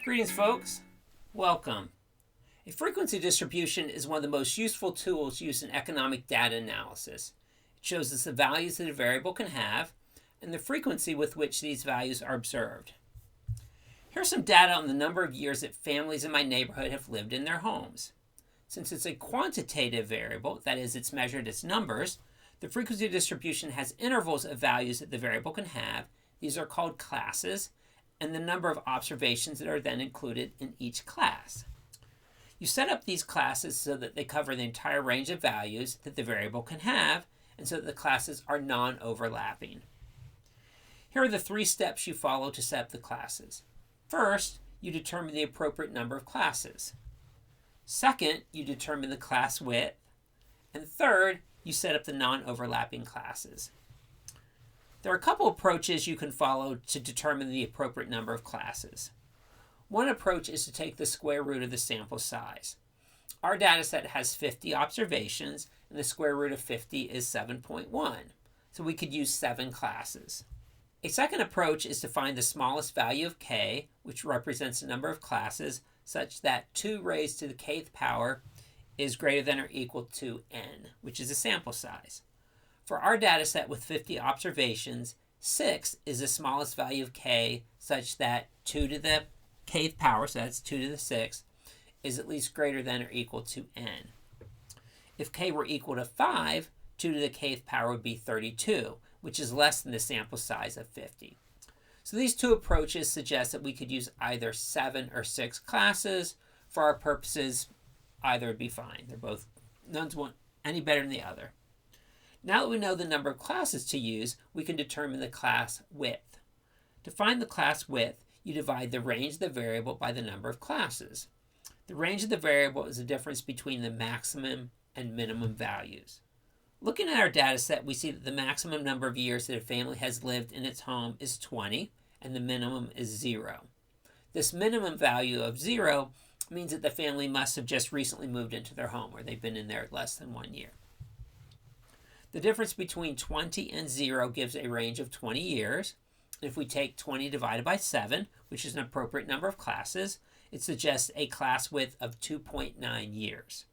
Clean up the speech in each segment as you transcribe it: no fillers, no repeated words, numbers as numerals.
Greetings, folks. Welcome. A frequency distribution is one of the most useful tools used in economic data analysis. It shows us the values that a variable can have and the frequency with which these values are observed. Here's some data on the number of years that families in my neighborhood have lived in their homes. Since it's a quantitative variable, that is, it's measured as numbers, the frequency distribution has intervals of values that the variable can have. These are called classes, and the number of observations that are then included in each class. You set up these classes so that they cover the entire range of values that the variable can have, and so that the classes are non-overlapping. Here are the 3 steps you follow to set up the classes. First, you determine the appropriate number of classes. Second, you determine the class width. And third, you set up the non-overlapping classes. There are a couple approaches you can follow to determine the appropriate number of classes. One approach is to take the square root of the sample size. Our data set has 50 observations, and the square root of 50 is 7.1. So we could use 7 classes. A second approach is to find the smallest value of k, which represents the number of classes, such that 2 raised to the kth power is greater than or equal to n, which is a sample size. For our data set with 50 observations, 6 is the smallest value of k, such that 2 to the kth power, so that's 2 to the 6th, is at least greater than or equal to n. If k were equal to 5, 2 to the kth power would be 32, which is less than the sample size of 50. So these 2 approaches suggest that we could use either 7 or 6 classes. For our purposes, either would be fine. None's one any better than the other. Now that we know the number of classes to use, we can determine the class width. To find the class width, you divide the range of the variable by the number of classes. The range of the variable is the difference between the maximum and minimum values. Looking at our data set, we see that the maximum number of years that a family has lived in its home is 20, and the minimum is 0. This minimum value of 0 means that the family must have just recently moved into their home, or they've been in there less than 1 year. The difference between 20 and 0 gives a range of 20 years. If we take 20 divided by 7, which is an appropriate number of classes, it suggests a class width of 2.9 years.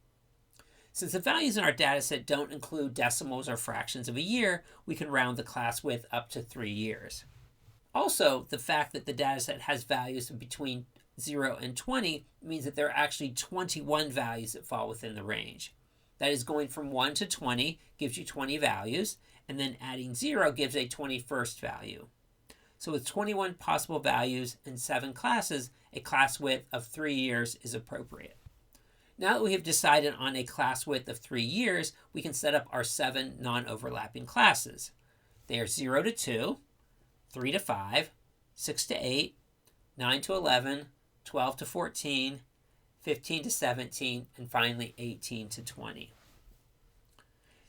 Since the values in our data set don't include decimals or fractions of a year, we can round the class width up to 3 years. Also, the fact that the data set has values between 0 and 20 means that there are actually 21 values that fall within the range. That is, going from 1 to 20 gives you 20 values, and then adding 0 gives a 21st value. So with 21 possible values and 7 classes, a class width of 3 years is appropriate. Now that we have decided on a class width of 3 years, we can set up our 7 non-overlapping classes. They are 0 to 2, 3 to 5, 6 to 8, 9 to 11, 12 to 14, 15 to 17, and finally 18 to 20.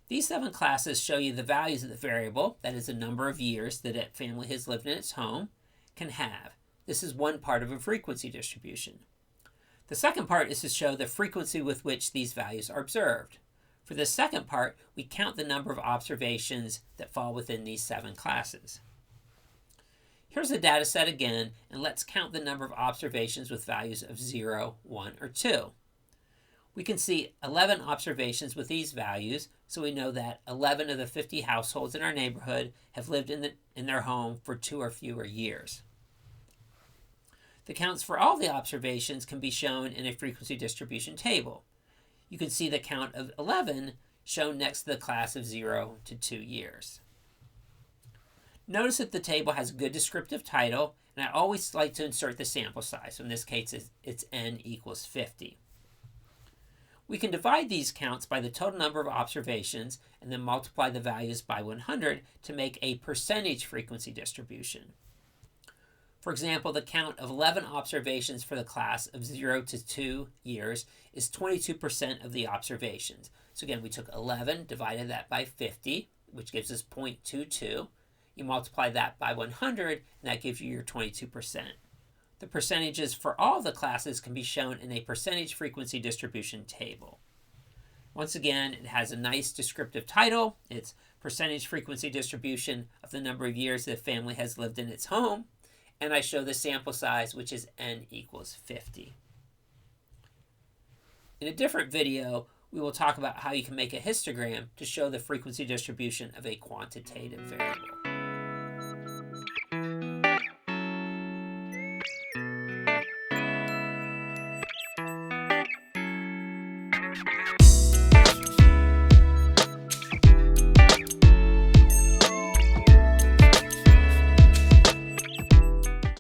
These 7 classes show you the values of the variable, that is the number of years that a family has lived in its home, can have. This is one part of a frequency distribution. The second part is to show the frequency with which these values are observed. For the second part, we count the number of observations that fall within these 7 classes. Here's the data set again, and let's count the number of observations with values of 0, 1, or 2. We can see 11 observations with these values, so we know that 11 of the 50 households in our neighborhood have lived in their home for 2 or fewer years. The counts for all the observations can be shown in a frequency distribution table. You can see the count of 11 shown next to the class of 0 to 2 years. Notice that the table has a good descriptive title, and I always like to insert the sample size. So in this case, it's n equals 50. We can divide these counts by the total number of observations and then multiply the values by 100 to make a percentage frequency distribution. For example, the count of 11 observations for the class of 0 to 2 years is 22% of the observations. So again, we took 11, divided that by 50, which gives us 0.22. You multiply that by 100, and that gives you your 22%. The percentages for all the classes can be shown in a percentage frequency distribution table. Once again, it has a nice descriptive title. It's percentage frequency distribution of the number of years that a family has lived in its home. and I show the sample size, which is n equals 50. In a different video, we will talk about how you can make a histogram to show the frequency distribution of a quantitative variable.